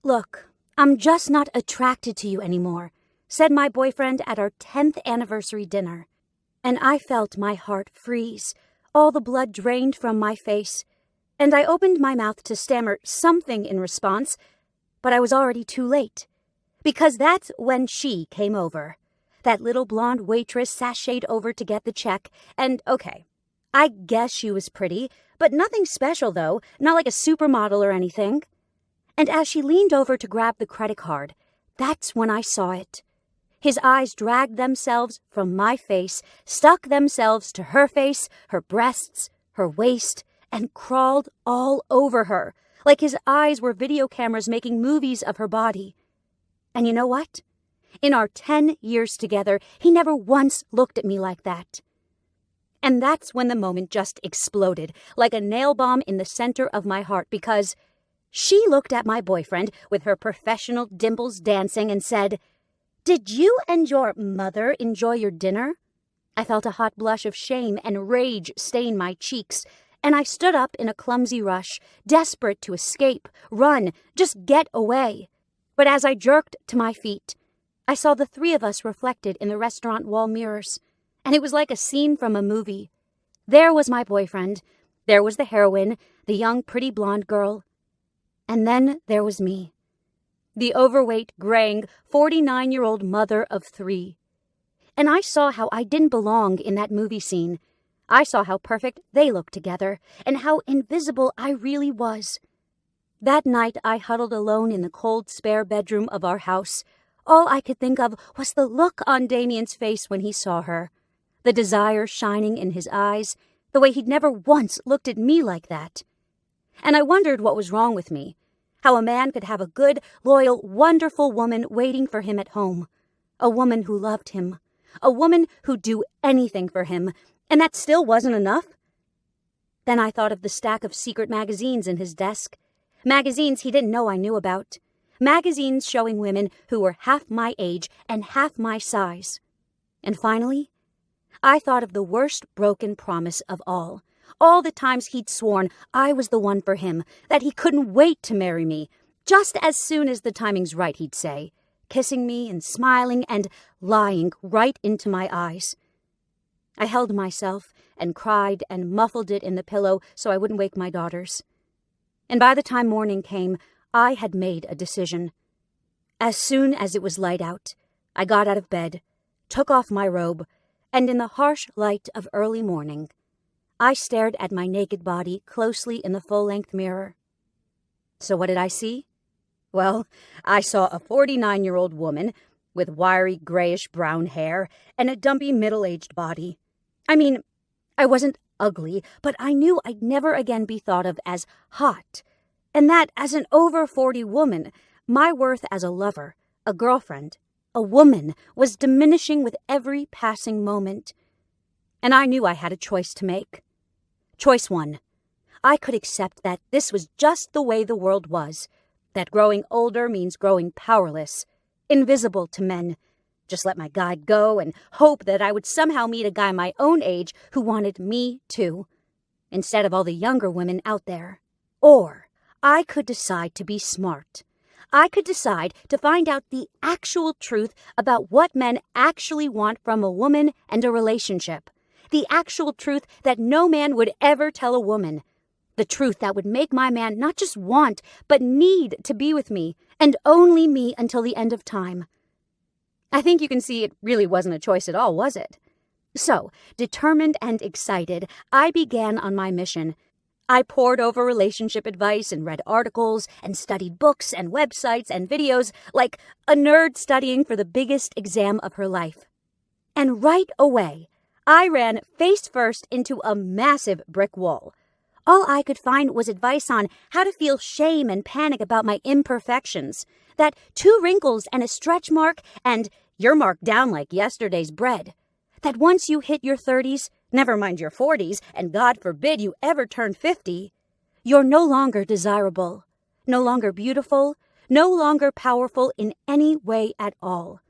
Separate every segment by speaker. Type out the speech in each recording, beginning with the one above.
Speaker 1: "Look, I'm just not attracted to you anymore," said my boyfriend at our 10th anniversary dinner. And I felt my heart freeze, all the blood drained from my face, and I opened my mouth to stammer something in response, but I was already too late. Because that's when she came over. That little blonde waitress sashayed over to get the check, and okay, I guess she was pretty, but nothing special though, not like a supermodel or anything. And as she leaned over to grab the credit card, that's when I saw it. His eyes dragged themselves from my face, stuck themselves to her face, her breasts, her waist, and crawled all over her, like his eyes were video cameras making movies of her body. And you know what? In our 10 years together, he never once looked at me like that. And that's when the moment just exploded, like a nail bomb in the center of my heart, because she looked at my boyfriend with her professional dimples dancing and said, "Did you and your mother enjoy your dinner?" I felt a hot blush of shame and rage stain my cheeks, and I stood up in a clumsy rush, desperate to escape, run, just get away. But as I jerked to my feet, I saw the three of us reflected in the restaurant wall mirrors, and it was like a scene from a movie. There was my boyfriend, there was the heroine, the young pretty blonde girl, and then there was me, the overweight, graying, 49-year-old mother of 3. And I saw how I didn't belong in that movie scene. I saw how perfect they looked together, and how invisible I really was. That night I huddled alone in the cold, spare bedroom of our house. All I could think of was the look on Damien's face when he saw her, the desire shining in his eyes, the way he'd never once looked at me like that. And I wondered what was wrong with me, how a man could have a good, loyal, wonderful woman waiting for him at home, a woman who loved him, a woman who'd do anything for him, and that still wasn't enough. Then I thought of the stack of secret magazines in his desk, magazines he didn't know I knew about, magazines showing women who were half my age and half my size. And finally, I thought of the worst broken promise of all the times he'd sworn I was the one for him, that he couldn't wait to marry me, just as soon as the timing's right, he'd say, kissing me and smiling and lying right into my eyes. I held myself and cried and muffled it in the pillow so I wouldn't wake my daughters. And by the time morning came, I had made a decision. As soon as it was light out, I got out of bed, took off my robe, and in the harsh light of early morning, I stared at my naked body closely in the full-length mirror. So what did I see? Well, I saw a 49-year-old woman with wiry grayish-brown hair and a dumpy middle-aged body. I mean, I wasn't ugly, but I knew I'd never again be thought of as hot, and that as an over 40 woman, my worth as a lover, a girlfriend, a woman was diminishing with every passing moment. And I knew I had a choice to make. Choice 1. I could accept that this was just the way the world was, that growing older means growing powerless, invisible to men. Just let my guy go and hope that I would somehow meet a guy my own age who wanted me too, instead of all the younger women out there. Or I could decide to be smart. I could decide to find out the actual truth about what men actually want from a woman and a relationship. The actual truth that no man would ever tell a woman. The truth that would make my man not just want, but need to be with me, and only me until the end of time. I think you can see it really wasn't a choice at all, was it? So, determined and excited, I began on my mission. I pored over relationship advice and read articles and studied books and websites and videos like a nerd studying for the biggest exam of her life. And right away, I ran face first into a massive brick wall. All I could find was advice on how to feel shame and panic about my imperfections, that 2 wrinkles and a stretch mark and you're marked down like yesterday's bread, that once you hit your 30s, never mind your 40s, and God forbid you ever turn 50, you're no longer desirable, no longer beautiful, no longer powerful in any way at all.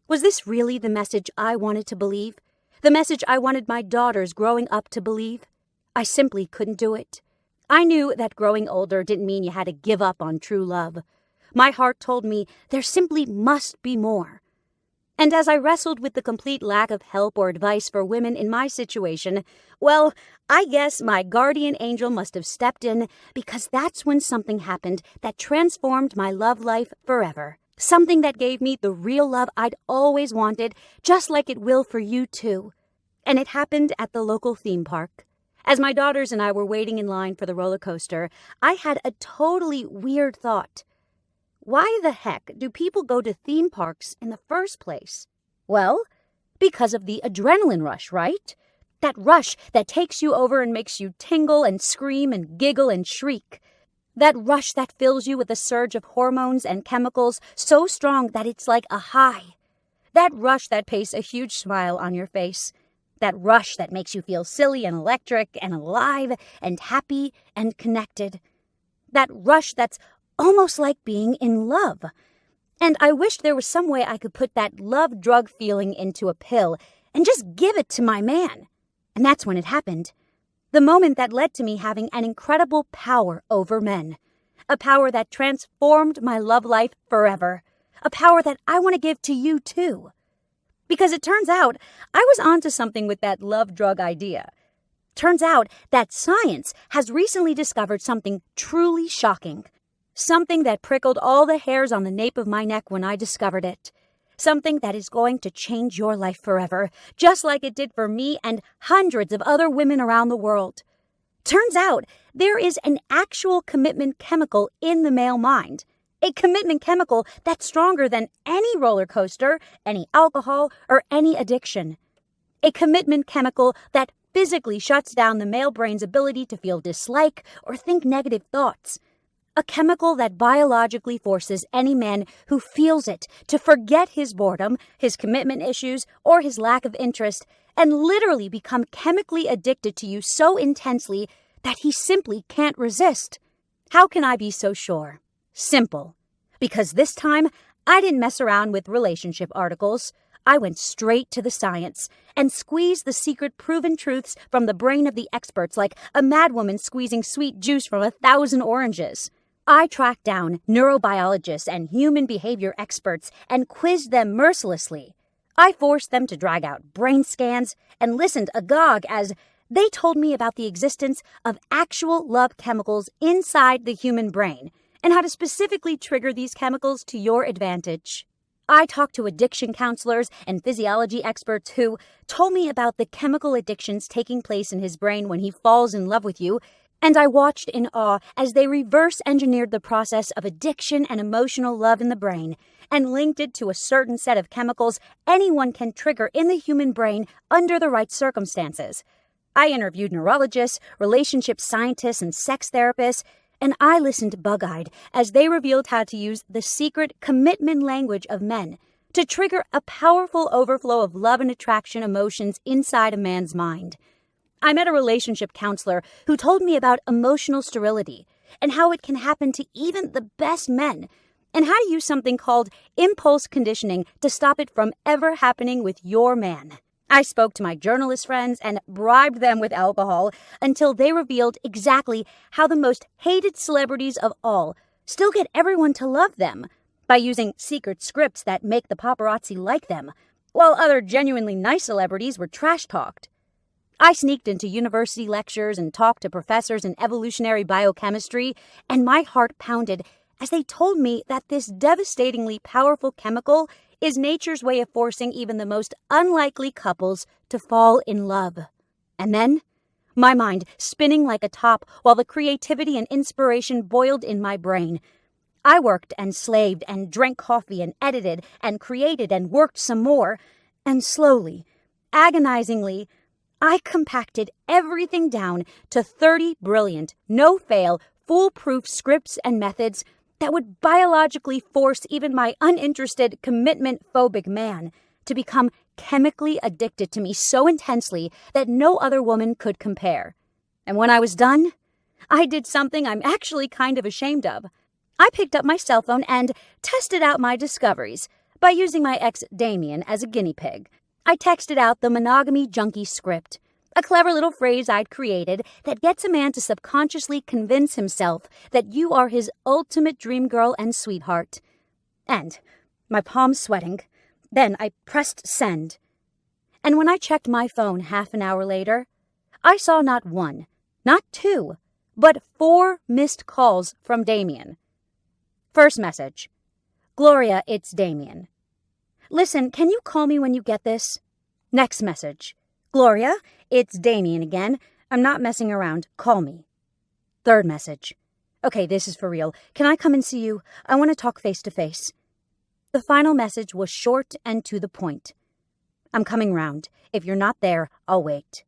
Speaker 1: Was this really the message I wanted to believe? The message I wanted my daughters growing up to believe? I simply couldn't do it. I knew that growing older didn't mean you had to give up on true love. My heart told me there simply must be more. And as I wrestled with the complete lack of help or advice for women in my situation, well, I guess my guardian angel must have stepped in, because that's when something happened that transformed my love life forever. Something that gave me the real love I'd always wanted, just like it will for you too. And it happened at the local theme park. As my daughters and I were waiting in line for the roller coaster, I had a totally weird thought. Why the heck do people go to theme parks in the first place? Well, because of the adrenaline rush, right? That rush that takes you over and makes you tingle and scream and giggle and shriek. That rush that fills you with a surge of hormones and chemicals so strong that it's like a high. That rush that pastes a huge smile on your face. That rush that makes you feel silly and electric and alive and happy and connected. That rush that's almost like being in love. And I wished there was some way I could put that love drug feeling into a pill and just give it to my man. And that's when it happened. The moment that led to me having an incredible power over men. A power that transformed my love life forever. A power that I want to give to you too. Because it turns out I was onto something with that love drug idea. Turns out that science has recently discovered something truly shocking. Something that prickled all the hairs on the nape of my neck when I discovered it. Something that is going to change your life forever, just like it did for me and hundreds of other women around the world. Turns out there is an actual commitment chemical in the male mind. A commitment chemical that's stronger than any roller coaster, any alcohol, or any addiction. A commitment chemical that physically shuts down the male brain's ability to feel dislike or think negative thoughts. A chemical that biologically forces any man who feels it to forget his boredom, his commitment issues, or his lack of interest, and literally become chemically addicted to you so intensely that he simply can't resist. How can I be so sure? Simple. Because this time, I didn't mess around with relationship articles. I went straight to the science and squeezed the secret proven truths from the brain of the experts like a madwoman squeezing sweet juice from 1,000 oranges. I tracked down neurobiologists and human behavior experts and quizzed them mercilessly. I forced them to drag out brain scans and listened agog as they told me about the existence of actual love chemicals inside the human brain and how to specifically trigger these chemicals to your advantage. I talked to addiction counselors and physiology experts who told me about the chemical addictions taking place in his brain when he falls in love with you, and I watched in awe as they reverse-engineered the process of addiction and emotional love in the brain and linked it to a certain set of chemicals anyone can trigger in the human brain under the right circumstances. I interviewed neurologists, relationship scientists, and sex therapists, and I listened bug-eyed as they revealed how to use the secret commitment language of men to trigger a powerful overflow of love and attraction emotions inside a man's mind. I met a relationship counselor who told me about emotional sterility and how it can happen to even the best men, and how to use something called impulse conditioning to stop it from ever happening with your man. I spoke to my journalist friends and bribed them with alcohol until they revealed exactly how the most hated celebrities of all still get everyone to love them by using secret scripts that make the paparazzi like them, while other genuinely nice celebrities were trash-talked. I sneaked into university lectures and talked to professors in evolutionary biochemistry, and my heart pounded as they told me that this devastatingly powerful chemical is nature's way of forcing even the most unlikely couples to fall in love. And then, my mind spinning like a top while the creativity and inspiration boiled in my brain. I worked and slaved and drank coffee and edited and created and worked some more, and slowly, agonizingly, I compacted everything down to 30 brilliant, no-fail, foolproof scripts and methods that would biologically force even my uninterested, commitment-phobic man to become chemically addicted to me so intensely that no other woman could compare. And when I was done, I did something I'm actually kind of ashamed of. I picked up my cell phone and tested out my discoveries by using my ex Damien as a guinea pig. I texted out the monogamy junkie script. A clever little phrase I'd created that gets a man to subconsciously convince himself that you are his ultimate dream girl and sweetheart. And, my palms sweating, then I pressed send. And when I checked my phone half an hour later, I saw not one, not two, but 4 missed calls from Damien. First message. Gloria, it's Damien. Listen, can you call me when you get this? Next message. Gloria, it's Damien again. I'm not messing around. Call me. Third message. Okay, this is for real. Can I come and see you? I want to talk face to face. The final message was short and to the point. I'm coming round. If you're not there, I'll wait.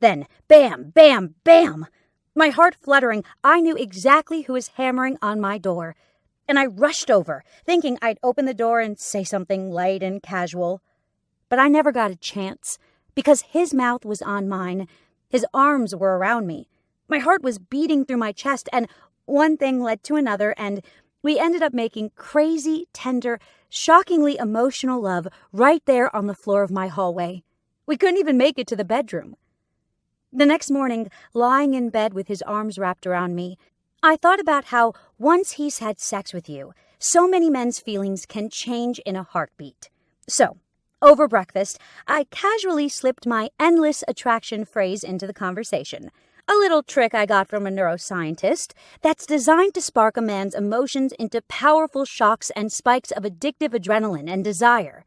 Speaker 1: Then, bam, bam, bam! My heart fluttering, I knew exactly who was hammering on my door. And I rushed over, thinking I'd open the door and say something light and casual. But I never got a chance, because his mouth was on mine. His arms were around me. My heart was beating through my chest, and one thing led to another, and we ended up making crazy, tender, shockingly emotional love right there on the floor of my hallway. We couldn't even make it to the bedroom. The next morning, lying in bed with his arms wrapped around me, I thought about how once he's had sex with you, so many men's feelings can change in a heartbeat. So, over breakfast, I casually slipped my endless attraction phrase into the conversation. A little trick I got from a neuroscientist that's designed to spark a man's emotions into powerful shocks and spikes of addictive adrenaline and desire.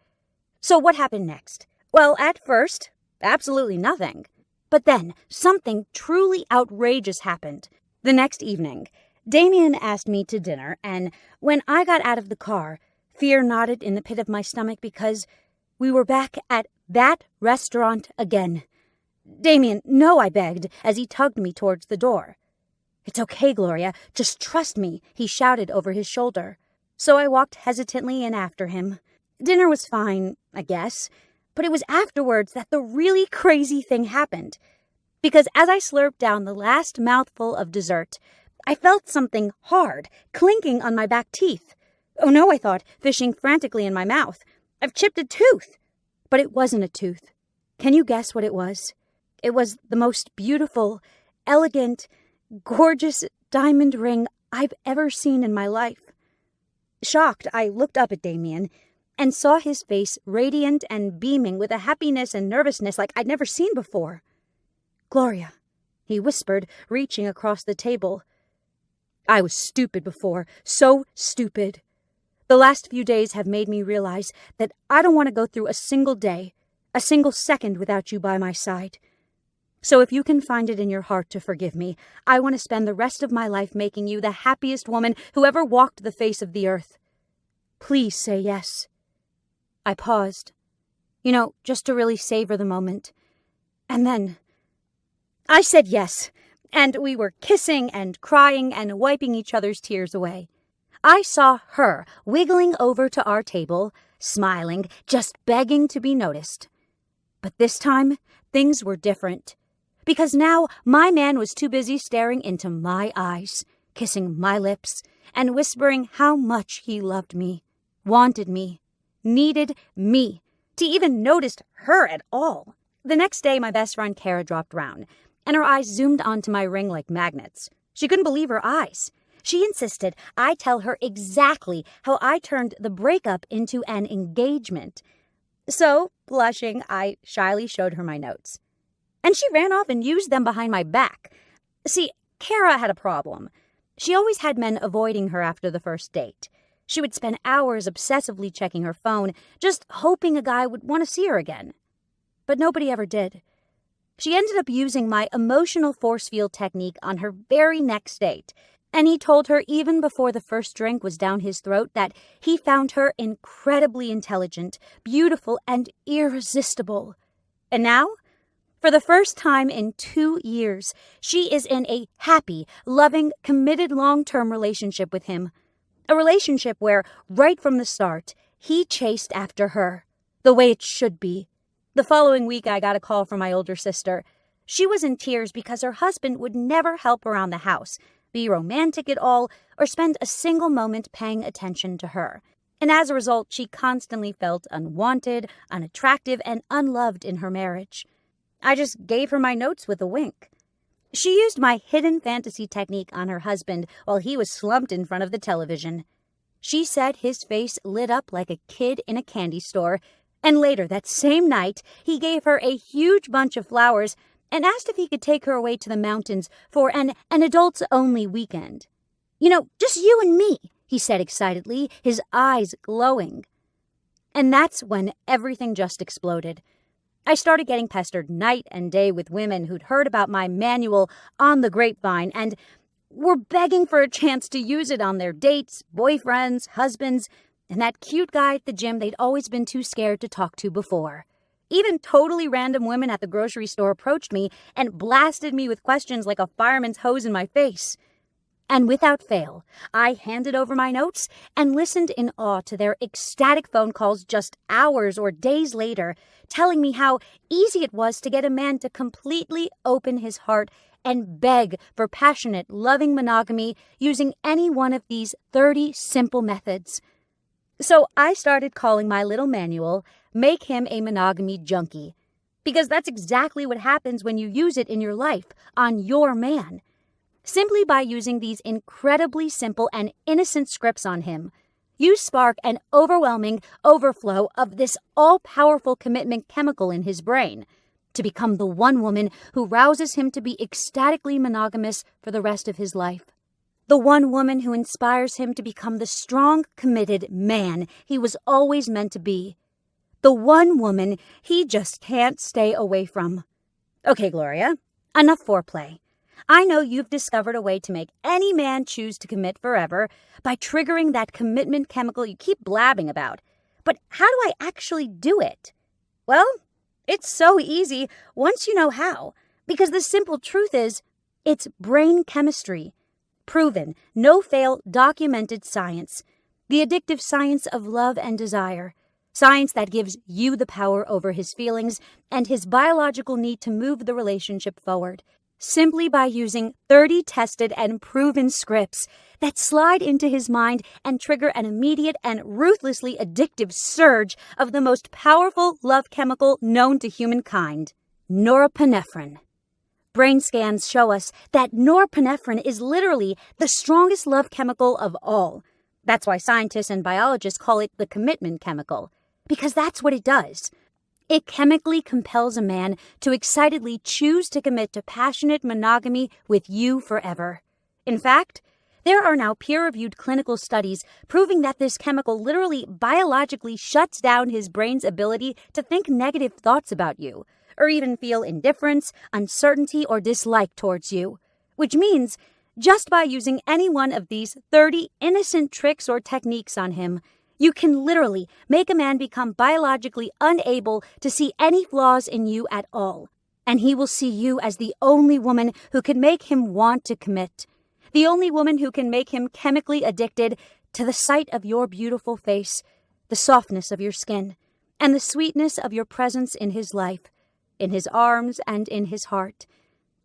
Speaker 1: So what happened next? Well, at first, absolutely nothing. But then, something truly outrageous happened. The next evening, Damien asked me to dinner, and when I got out of the car, fear knotted in the pit of my stomach because we were back at that restaurant again. Damien, no, I begged, as he tugged me towards the door. It's okay, Gloria, just trust me, he shouted over his shoulder. So I walked hesitantly in after him. Dinner was fine, I guess, but it was afterwards that the really crazy thing happened. Because as I slurped down the last mouthful of dessert, I felt something hard clinking on my back teeth. Oh no, I thought, fishing frantically in my mouth. I've chipped a tooth. But it wasn't a tooth. Can you guess what it was? It was the most beautiful, elegant, gorgeous diamond ring I've ever seen in my life. Shocked, I looked up at Damien and saw his face radiant and beaming with a happiness and nervousness like I'd never seen before. Gloria, he whispered, reaching across the table. I was stupid before, so stupid. The last few days have made me realize that I don't want to go through a single day, a single second without you by my side. So if you can find it in your heart to forgive me, I want to spend the rest of my life making you the happiest woman who ever walked the face of the earth. Please say yes. I paused, just to really savor the moment. And then I said yes, and we were kissing and crying and wiping each other's tears away. I saw her wiggling over to our table, smiling, just begging to be noticed. But this time, things were different. Because now my man was too busy staring into my eyes, kissing my lips, and whispering how much he loved me, wanted me, needed me, to even notice her at all. The next day, my best friend Kara dropped round, and her eyes zoomed onto my ring like magnets. She couldn't believe her eyes. She insisted I tell her exactly how I turned the breakup into an engagement. So, blushing, I shyly showed her my notes. And she ran off and used them behind my back. See, Kara had a problem. She always had men avoiding her after the first date. She would spend hours obsessively checking her phone, just hoping a guy would want to see her again. But nobody ever did. She ended up using my emotional force field technique on her very next date, and he told her even before the first drink was down his throat that he found her incredibly intelligent, beautiful, and irresistible. And now, for the first time in 2 years, she is in a happy, loving, committed long-term relationship with him. A relationship where, right from the start, he chased after her, the way it should be. The following week, I got a call from my older sister. She was in tears because her husband would never help around the house, be romantic at all, or spend a single moment paying attention to her. And as a result, she constantly felt unwanted, unattractive, and unloved in her marriage. I just gave her my notes with a wink. She used my hidden fantasy technique on her husband while he was slumped in front of the television. She said his face lit up like a kid in a candy store, and later that same night, he gave her a huge bunch of flowers and asked if he could take her away to the mountains for an adults-only weekend. "You know, just you and me," he said excitedly, his eyes glowing. And that's when everything just exploded. I started getting pestered night and day with women who'd heard about my manual on the grapevine and were begging for a chance to use it on their dates, boyfriends, husbands, and that cute guy at the gym they'd always been too scared to talk to before. Even totally random women at the grocery store approached me and blasted me with questions like a fireman's hose in my face. And without fail, I handed over my notes and listened in awe to their ecstatic phone calls just hours or days later, telling me how easy it was to get a man to completely open his heart and beg for passionate, loving monogamy using any one of these 30 simple methods. So I started calling my little manual, "Make Him a Monogamy Junkie," because that's exactly what happens when you use it in your life, on your man. Simply by using these incredibly simple and innocent scripts on him, you spark an overwhelming overflow of this all-powerful commitment chemical in his brain to become the one woman who rouses him to be ecstatically monogamous for the rest of his life. The one woman who inspires him to become the strong, committed man he was always meant to be. The one woman he just can't stay away from. Okay, Gloria, enough foreplay. I know you've discovered a way to make any man choose to commit forever by triggering that commitment chemical you keep blabbing about. But how do I actually do it? Well, it's so easy once you know how, because the simple truth is, it's brain chemistry. Proven, no-fail, documented science. The addictive science of love and desire. Science that gives you the power over his feelings and his biological need to move the relationship forward. Simply by using 30 tested and proven scripts that slide into his mind and trigger an immediate and ruthlessly addictive surge of the most powerful love chemical known to humankind, norepinephrine. Brain scans show us that norepinephrine is literally the strongest love chemical of all. That's why scientists and biologists call it the commitment chemical, because that's what it does. It chemically compels a man to excitedly choose to commit to passionate monogamy with you forever. In fact, there are now peer-reviewed clinical studies proving that this chemical literally biologically shuts down his brain's ability to think negative thoughts about you, or even feel indifference, uncertainty, or dislike towards you. Which means, just by using any one of these 30 innocent tricks or techniques on him, you can literally make a man become biologically unable to see any flaws in you at all. And he will see you as the only woman who can make him want to commit. The only woman who can make him chemically addicted to the sight of your beautiful face, the softness of your skin, and the sweetness of your presence in his life, in his arms and in his heart.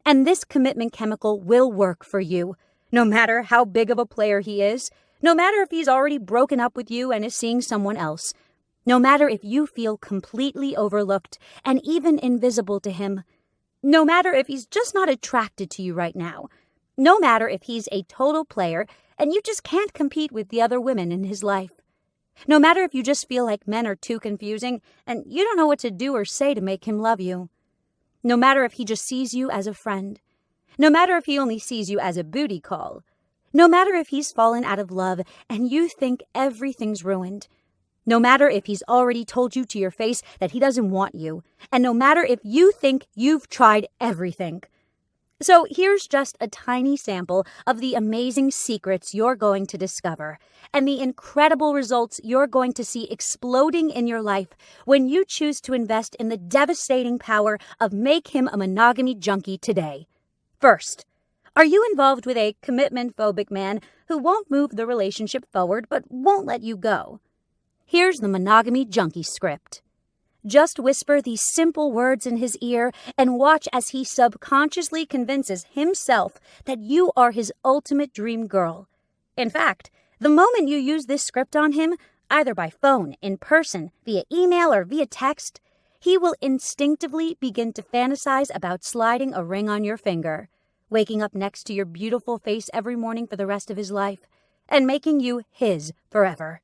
Speaker 1: And this commitment chemical will work for you, no matter how big of a player he is, no matter if he's already broken up with you and is seeing someone else, no matter if you feel completely overlooked and even invisible to him, no matter if he's just not attracted to you right now, no matter if he's a total player and you just can't compete with the other women in his life, no matter if you just feel like men are too confusing and you don't know what to do or say to make him love you, no matter if he just sees you as a friend, no matter if he only sees you as a booty call, no matter if he's fallen out of love and you think everything's ruined, no matter if he's already told you to your face that he doesn't want you, and no matter if you think you've tried everything. So here's just a tiny sample of the amazing secrets you're going to discover and the incredible results you're going to see exploding in your life when you choose to invest in the devastating power of Make Him a Monogamy Junkie today. First, are you involved with a commitment-phobic man who won't move the relationship forward but won't let you go? Here's the Monogamy Junkie script. Just whisper these simple words in his ear and watch as he subconsciously convinces himself that you are his ultimate dream girl. In fact, the moment you use this script on him, either by phone, in person, via email, or via text, he will instinctively begin to fantasize about sliding a ring on your finger, waking up next to your beautiful face every morning for the rest of his life, and making you his forever.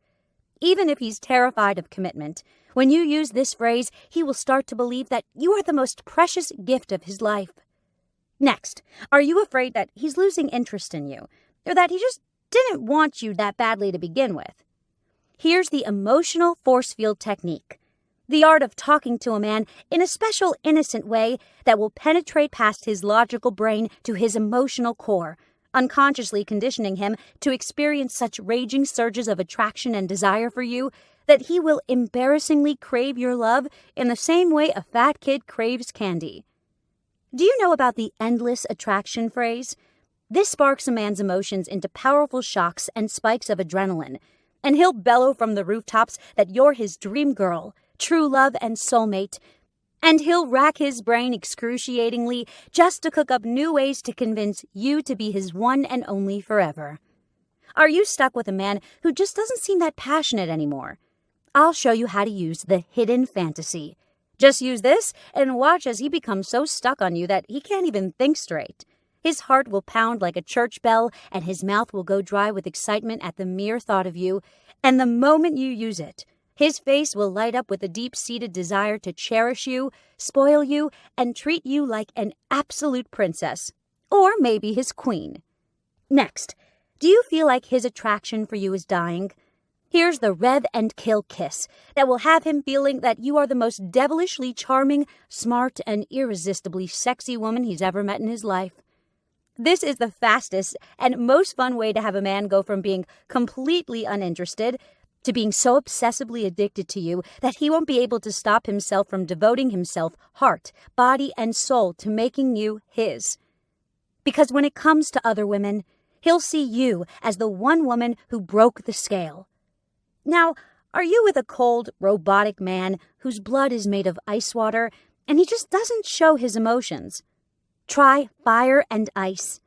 Speaker 1: Even if he's terrified of commitment, when you use this phrase, he will start to believe that you are the most precious gift of his life. Next, are you afraid that he's losing interest in you, or that he just didn't want you that badly to begin with? Here's the emotional force field technique, the art of talking to a man in a special, innocent way that will penetrate past his logical brain to his emotional core, unconsciously conditioning him to experience such raging surges of attraction and desire for you that he will embarrassingly crave your love in the same way a fat kid craves candy. Do you know about the endless attraction phrase? This sparks a man's emotions into powerful shocks and spikes of adrenaline, and he'll bellow from the rooftops that you're his dream girl, true love and soulmate, and he'll rack his brain excruciatingly just to cook up new ways to convince you to be his one and only forever. Are you stuck with a man who just doesn't seem that passionate anymore? I'll show you how to use the hidden fantasy. Just use this and watch as he becomes so stuck on you that he can't even think straight. His heart will pound like a church bell, and his mouth will go dry with excitement at the mere thought of you, and the moment you use it, his face will light up with a deep-seated desire to cherish you, spoil you, and treat you like an absolute princess, or maybe his queen. Next, do you feel like his attraction for you is dying? Here's the rev and kill kiss that will have him feeling that you are the most devilishly charming, smart, and irresistibly sexy woman he's ever met in his life. This is the fastest and most fun way to have a man go from being completely uninterested to being so obsessively addicted to you that he won't be able to stop himself from devoting himself, heart, body, and soul to making you his. Because when it comes to other women, he'll see you as the one woman who broke the scale. Now, are you with a cold, robotic man whose blood is made of ice water and he just doesn't show his emotions? Try fire and ice,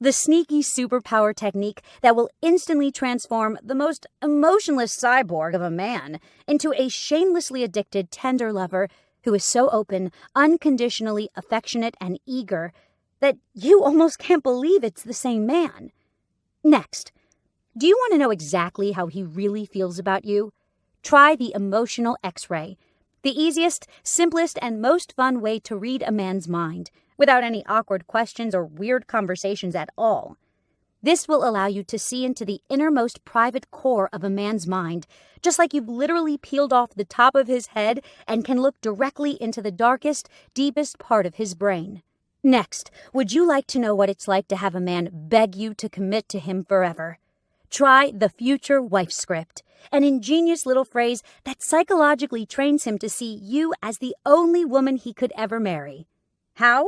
Speaker 1: the sneaky superpower technique that will instantly transform the most emotionless cyborg of a man into a shamelessly addicted, tender lover who is so open, unconditionally affectionate, and eager that you almost can't believe it's the same man. Next, do you want to know exactly how he really feels about you? Try the emotional X-ray, the easiest, simplest, and most fun way to read a man's mind, without any awkward questions or weird conversations at all. This will allow you to see into the innermost private core of a man's mind, just like you've literally peeled off the top of his head and can look directly into the darkest, deepest part of his brain. Next, would you like to know what it's like to have a man beg you to commit to him forever? Try the future wife script, an ingenious little phrase that psychologically trains him to see you as the only woman he could ever marry. How?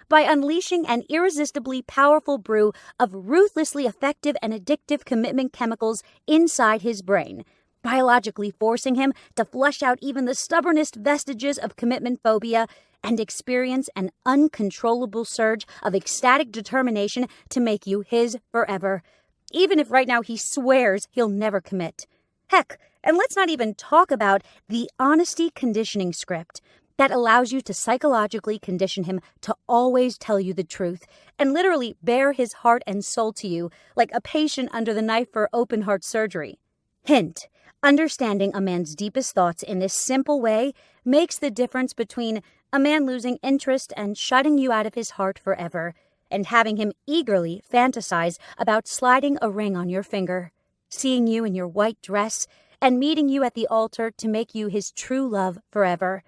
Speaker 1: By unleashing an irresistibly powerful brew of ruthlessly effective and addictive commitment chemicals inside his brain, biologically forcing him to flush out even the stubbornest vestiges of commitment phobia and experience an uncontrollable surge of ecstatic determination to make you his forever, even if right now he swears he'll never commit. Heck, and let's not even talk about the honesty conditioning script that allows you to psychologically condition him to always tell you the truth and literally bare his heart and soul to you like a patient under the knife for open heart surgery. Hint: understanding a man's deepest thoughts in this simple way makes the difference between a man losing interest and shutting you out of his heart forever, and having him eagerly fantasize about sliding a ring on your finger, seeing you in your white dress, and meeting you at the altar to make you his true love forever.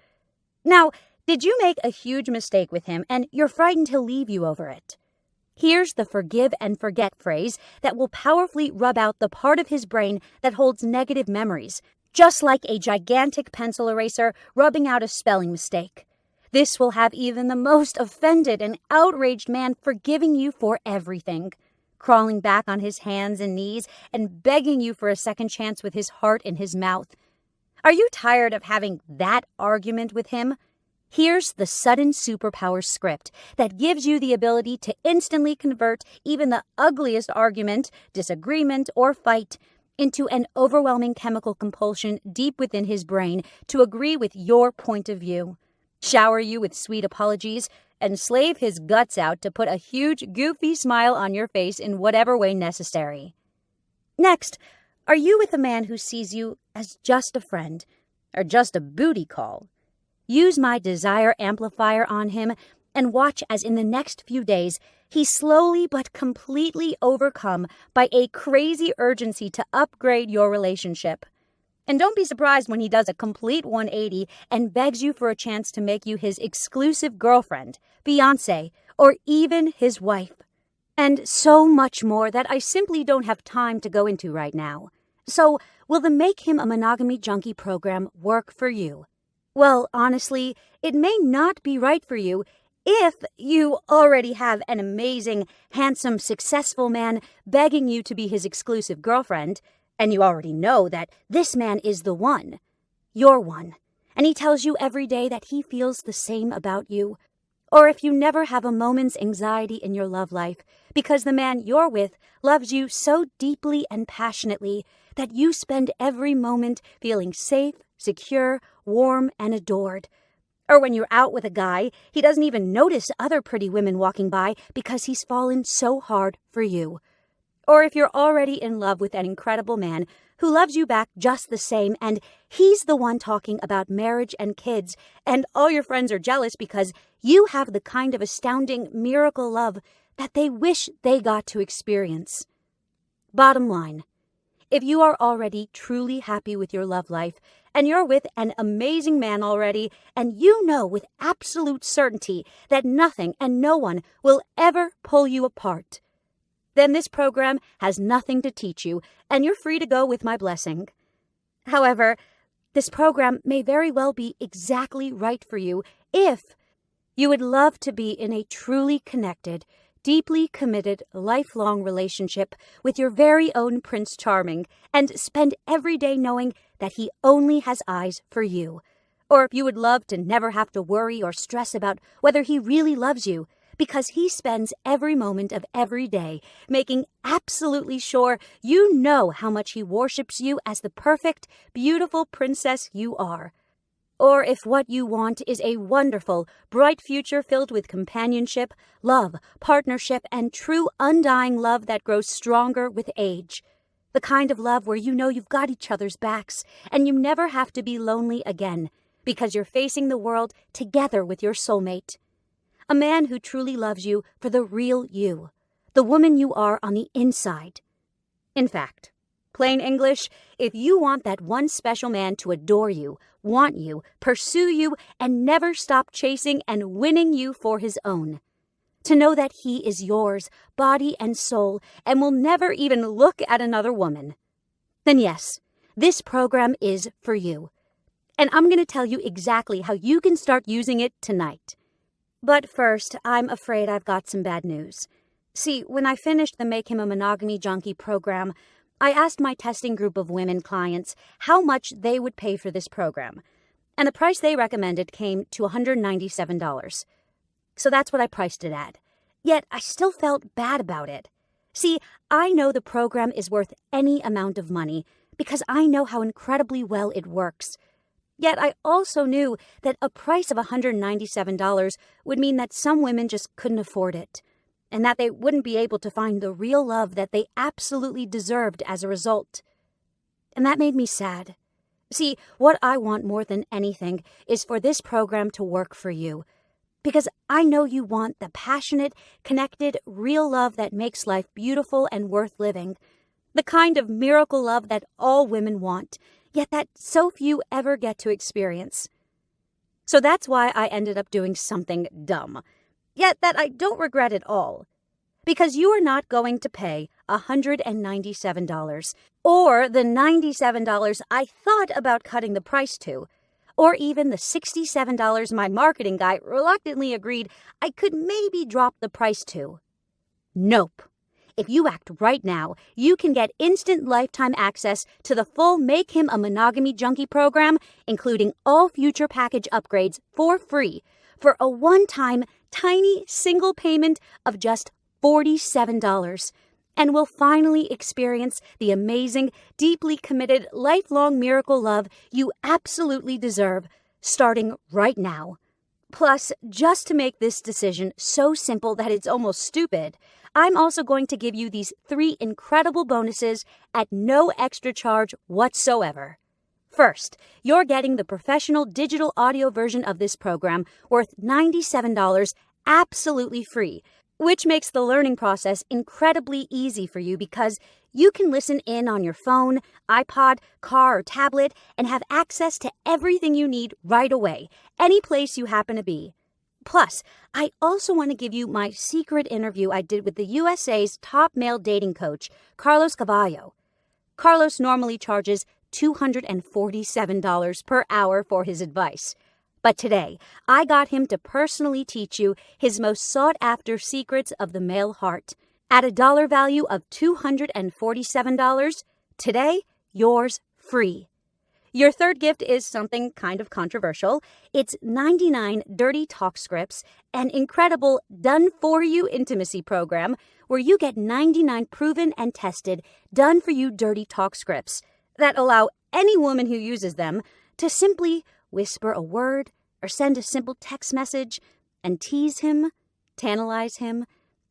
Speaker 1: Now, did you make a huge mistake with him and you're frightened he'll leave you over it? Here's the forgive and forget phrase that will powerfully rub out the part of his brain that holds negative memories, just like a gigantic pencil eraser rubbing out a spelling mistake. This will have even the most offended and outraged man forgiving you for everything, crawling back on his hands and knees and begging you for a second chance with his heart in his mouth. Are you tired of having that argument with him? Here's the sudden superpower script that gives you the ability to instantly convert even the ugliest argument, disagreement, or fight into an overwhelming chemical compulsion deep within his brain to agree with your point of view, shower you with sweet apologies, and slave his guts out to put a huge, goofy smile on your face in whatever way necessary. Next, are you with a man who sees you as just a friend, or just a booty call? Use my desire amplifier on him and watch as in the next few days he's slowly but completely overcome by a crazy urgency to upgrade your relationship. And don't be surprised when he does a complete 180 and begs you for a chance to make you his exclusive girlfriend, fiancé, or even his wife. And so much more that I simply don't have time to go into right now. So, will the Make Him a Monogamy Junkie program work for you? Well, honestly, it may not be right for you if you already have an amazing, handsome, successful man begging you to be his exclusive girlfriend, and you already know that this man is the one. You're one. And he tells you every day that he feels the same about you. Or if you never have a moment's anxiety in your love life because the man you're with loves you so deeply and passionately that you spend every moment feeling safe, secure, warm, and adored. Or when you're out with a guy, he doesn't even notice other pretty women walking by because he's fallen so hard for you. Or if you're already in love with an incredible man who loves you back just the same and he's the one talking about marriage and kids and all your friends are jealous because you have the kind of astounding miracle love that they wish they got to experience. Bottom line, if you are already truly happy with your love life and you're with an amazing man already and you know with absolute certainty that nothing and no one will ever pull you apart, then this program has nothing to teach you, and you're free to go with my blessing. However, this program may very well be exactly right for you if you would love to be in a truly connected, deeply committed, lifelong relationship with your very own Prince Charming and spend every day knowing that he only has eyes for you. Or if you would love to never have to worry or stress about whether he really loves you, because he spends every moment of every day making absolutely sure you know how much he worships you as the perfect, beautiful princess you are. Or if what you want is a wonderful, bright future filled with companionship, love, partnership, and true undying love that grows stronger with age. The kind of love where you know you've got each other's backs and you never have to be lonely again because you're facing the world together with your soulmate. A man who truly loves you for the real you, the woman you are on the inside. In fact, plain English, if you want that one special man to adore you, want you, pursue you, and never stop chasing and winning you for his own, to know that he is yours, body and soul, and will never even look at another woman, then yes, this program is for you. And I'm going to tell you exactly how you can start using it tonight. But first, I'm afraid I've got some bad news. See, when I finished the Make Him a Monogamy Junkie program, I asked my testing group of women clients how much they would pay for this program, and the price they recommended came to $197. So that's what I priced it at. Yet I still felt bad about it. See, I know the program is worth any amount of money because I know how incredibly well it works. Yet I also knew that a price of $197 would mean that some women just couldn't afford it, and that they wouldn't be able to find the real love that they absolutely deserved as a result. And that made me sad. See, what I want more than anything is for this program to work for you, because I know you want the passionate, connected, real love that makes life beautiful and worth living, the kind of miracle love that all women want, yet that so few ever get to experience. So that's why I ended up doing something dumb, yet that I don't regret at all. Because you are not going to pay $197, or the $97 I thought about cutting the price to, or even the $67 my marketing guy reluctantly agreed I could maybe drop the price to. Nope. If you act right now, you can get instant lifetime access to the full Make Him a Monogamy Junkie program, including all future package upgrades for free, for a one-time, tiny, single payment of just $47. and will finally experience the amazing, deeply committed, lifelong miracle love you absolutely deserve, starting right now. Plus, just to make this decision so simple that it's almost stupid, I'm also going to give you these 3 incredible bonuses at no extra charge whatsoever. First, you're getting the professional digital audio version of this program worth $97 absolutely free, which makes the learning process incredibly easy for you because you can listen in on your phone, iPod, car, or tablet and have access to everything you need right away, any place you happen to be. Plus, I also want to give you my secret interview I did with the USA's top male dating coach, Carlos Cavallo. Carlos normally charges $247 per hour for his advice. But today, I got him to personally teach you his most sought-after secrets of the male heart. At a dollar value of $247, today, yours free. Your third gift is something kind of controversial. It's 99 Dirty Talk Scripts, an incredible done-for-you intimacy program where you get 99 proven and tested, done-for-you dirty talk scripts that allow any woman who uses them to simply whisper a word or send a simple text message and tease him, tantalize him,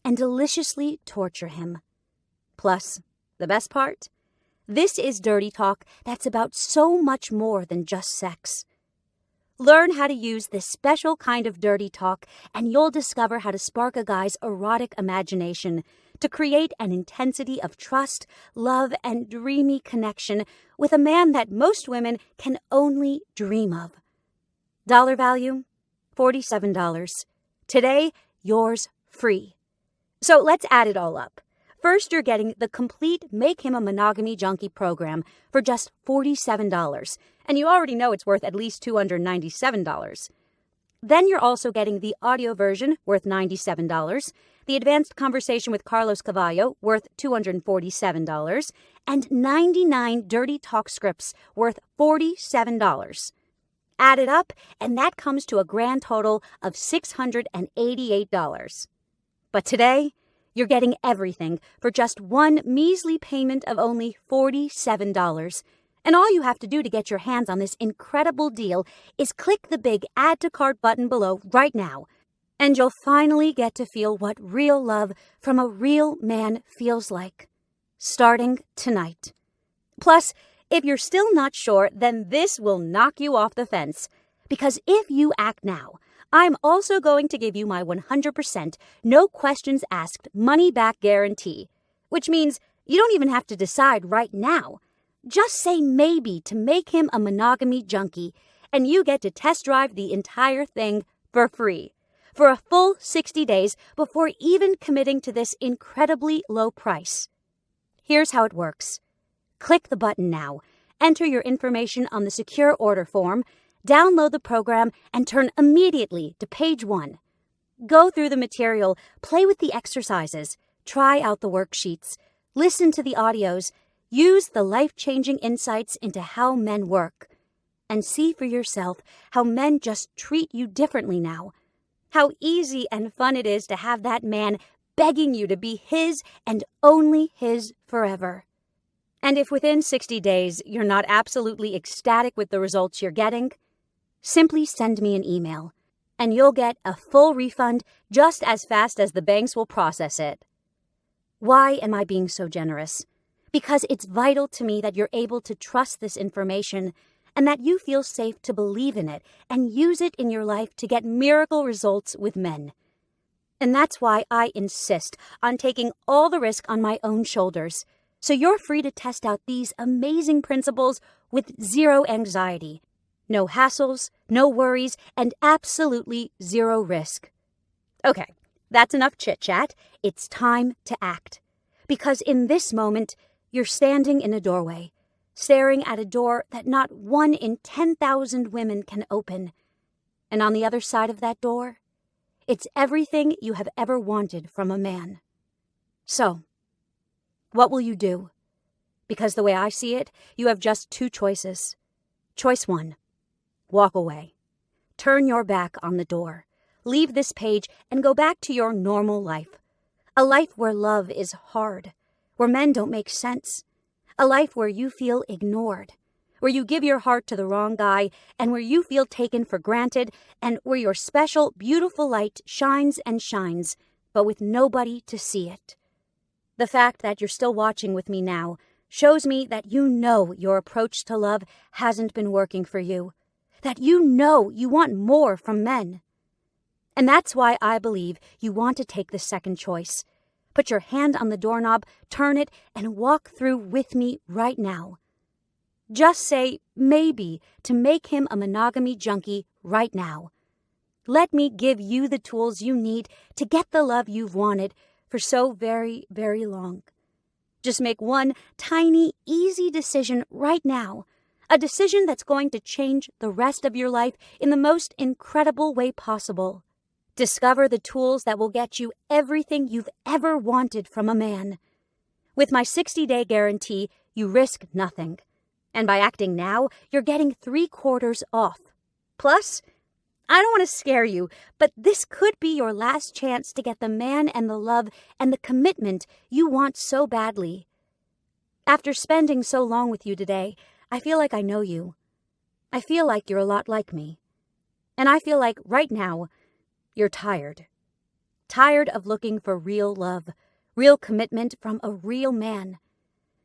Speaker 1: and deliciously torture him. Plus, the best part? This is dirty talk that's about so much more than just sex. Learn how to use this special kind of dirty talk, and you'll discover how to spark a guy's erotic imagination to create an intensity of trust, love, and dreamy connection with a man that most women can only dream of. Dollar value? $47. Today, yours free. So let's add it all up. First, you're getting the complete Make Him a Monogamy Junkie program for just $47, and you already know it's worth at least $297. Then you're also getting the audio version worth $97, the advanced conversation with Carlos Cavallo worth $247, and 99 dirty talk scripts worth $47. Add it up, and that comes to a grand total of $688. But today, you're getting everything for just one measly payment of only $47. And all you have to do to get your hands on this incredible deal is click the big Add to Cart button below right now. And you'll finally get to feel what real love from a real man feels like. Starting tonight. Plus, if you're still not sure, then this will knock you off the fence. Because if you act now, I'm also going to give you my 100% no questions asked money back guarantee, which means you don't even have to decide right now. Just say maybe to Make Him a Monogamy Junkie, and you get to test drive the entire thing for free for a full 60 days before even committing to this incredibly low price. Here's how it works. Click the button now, enter your information on the secure order form, download the program, and turn immediately to page 1. Go through the material, play with the exercises, try out the worksheets, listen to the audios, use the life-changing insights into how men work, and see for yourself how men just treat you differently now. How easy and fun it is to have that man begging you to be his and only his forever. And if within 60 days you're not absolutely ecstatic with the results you're getting, simply send me an email, and you'll get a full refund just as fast as the banks will process it. Why am I being so generous? Because it's vital to me that you're able to trust this information and that you feel safe to believe in it and use it in your life to get miracle results with men. And that's why I insist on taking all the risk on my own shoulders, so you're free to test out these amazing principles with zero anxiety. No hassles, no worries, and absolutely zero risk. Okay, that's enough chit-chat. It's time to act. Because in this moment, you're standing in a doorway, staring at a door that not 1 in 10,000 women can open. And on the other side of that door, it's everything you have ever wanted from a man. So, what will you do? Because the way I see it, you have just 2 choices. Choice 1. Walk away. Turn your back on the door. Leave this page and go back to your normal life. A life where love is hard, where men don't make sense. A life where you feel ignored, where you give your heart to the wrong guy, and where you feel taken for granted, and where your special, beautiful light shines and shines, but with nobody to see it. The fact that you're still watching with me now shows me that you know your approach to love hasn't been working for you, that you know you want more from men. And that's why I believe you want to take the second choice. Put your hand on the doorknob, turn it, and walk through with me right now. Just say maybe to make him a monogamy junkie right now. Let me give you the tools you need to get the love you've wanted for so very, very long. Just make one tiny, easy decision right now. A decision that's going to change the rest of your life in the most incredible way possible. Discover the tools that will get you everything you've ever wanted from a man. With my 60-day guarantee, you risk nothing. And by acting now, you're getting 3/4 off. Plus, I don't want to scare you, but this could be your last chance to get the man and the love and the commitment you want so badly. After spending so long with you today, I feel like I know you. I feel like you're a lot like me. And I feel like right now, you're tired. Tired of looking for real love, real commitment from a real man.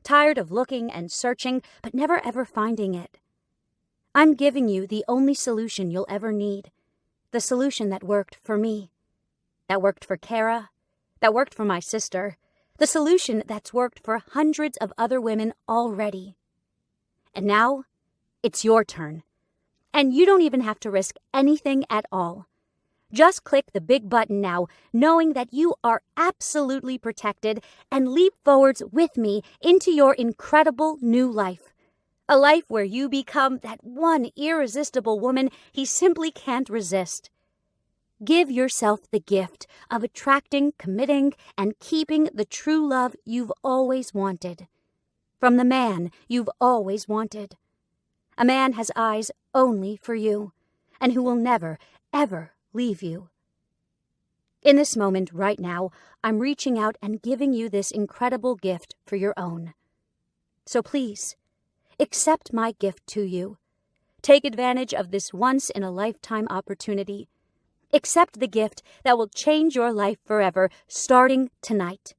Speaker 1: Tired of looking and searching, but never ever finding it. I'm giving you the only solution you'll ever need. The solution that worked for me. That worked for Kara. That worked for my sister. The solution that's worked for hundreds of other women already. And now, it's your turn. And you don't even have to risk anything at all. Just click the big button now, knowing that you are absolutely protected, and leap forwards with me into your incredible new life. A life where you become that one irresistible woman he simply can't resist. Give yourself the gift of attracting, committing, and keeping the true love you've always wanted. From the man you've always wanted. A man has eyes only for you, and who will never, ever leave you. In this moment right now, I'm reaching out and giving you this incredible gift for your own. So please, accept my gift to you. Take advantage of this once-in-a-lifetime opportunity. Accept the gift that will change your life forever, starting tonight.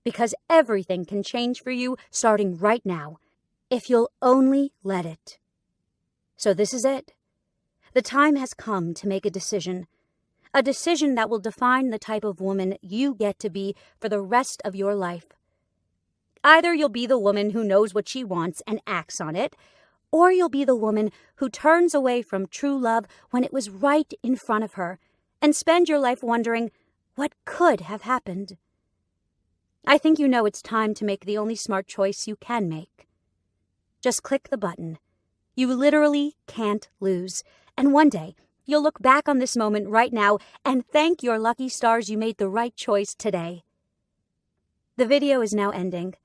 Speaker 1: Because everything can change for you starting right now, if you'll only let it. So this is it. The time has come to make a decision that will define the type of woman you get to be for the rest of your life. Either you'll be the woman who knows what she wants and acts on it, or you'll be the woman who turns away from true love when it was right in front of her and spend your life wondering what could have happened. I think you know it's time to make the only smart choice you can make. Just click the button. You literally can't lose. And one day, you'll look back on this moment right now and thank your lucky stars you made the right choice today. The video is now ending.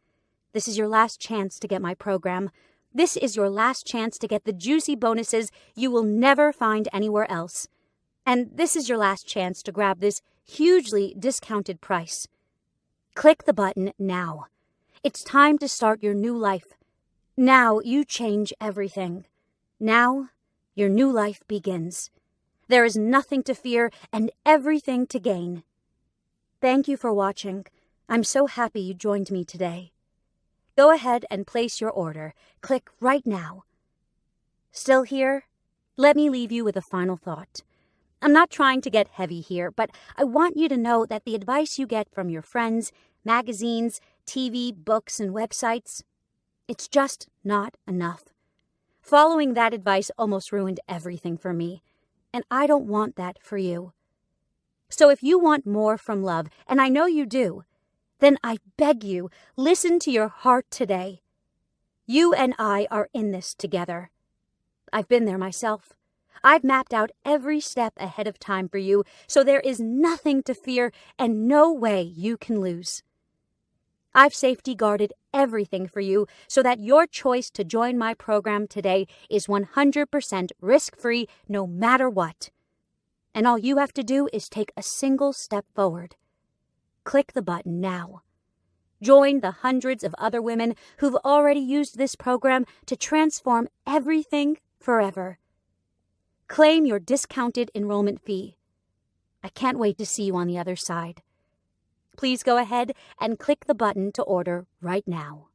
Speaker 1: This is your last chance to get my program. This is your last chance to get the juicy bonuses you will never find anywhere else. And this is your last chance to grab this hugely discounted price. Click the button now. It's time to start your new life. Now you change everything. Now your new life begins. There is nothing to fear and everything to gain. Thank you for watching. I'm so happy you joined me today. Go ahead and place your order. Click right now. Still here? Let me leave you with a final thought. I'm not trying to get heavy here, but I want you to know that the advice you get from your friends, magazines, TV, books, and websites, it's just not enough. Following that advice almost ruined everything for me, and I don't want that for you. So if you want more from love, and I know you do, then I beg you, listen to your heart today. You and I are in this together. I've been there myself. I've mapped out every step ahead of time for you, so there is nothing to fear and no way you can lose. I've safety guarded everything for you so that your choice to join my program today is 100% risk-free no matter what. And all you have to do is take a single step forward. Click the button now. Join the hundreds of other women who've already used this program to transform everything forever. Claim your discounted enrollment fee. I can't wait to see you on the other side. Please go ahead and click the button to order right now.